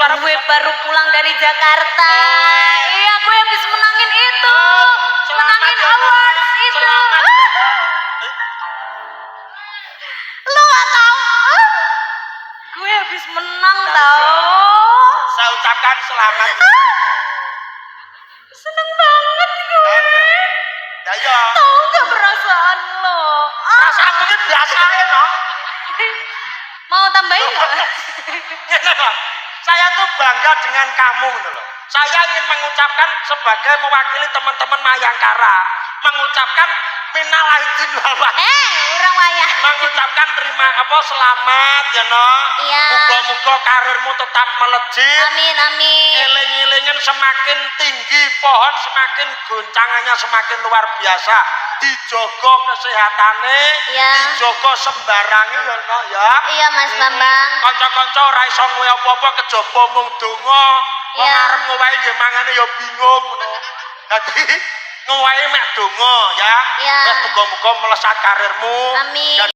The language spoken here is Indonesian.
suara gue baru pulang dari Jakarta. Iya, gue habis menangin itu. Menangin awards itu. Lu gak tahu? Gue habis menang tau. Saya ucapkan selamat. Seneng banget gue. Ya ya. Tahu gak perasaan lo? Perasaan gue biasa ya no. Mau tambahin gak? Saya tuh bangga dengan kamu loh. Saya ingin mengucapkan sebagai mewakili teman-teman Mayangkara, mengucapkan minal aidin wal faizin. Orang wayang. Mengucapkan terima selamat ya no. Iya. Muga-muga karirmu tetap melejit. Amin amin. Eling-elingen semakin tinggi, pohon semakin goncangannya semakin luar biasa. Dijogo kesehatannya, Iya. dijogo sembarangnya ya no ya. Iya Mas Bambang. Kanca-kanca ora iso ngowe apa-apa kejaba mung donga. Wong Iya. arep ngowahi nggih mangane ya bingung ngono. Dadi ngowahi mek donga ya. Iya. Wes muga-muga melesat karirmu. Amin.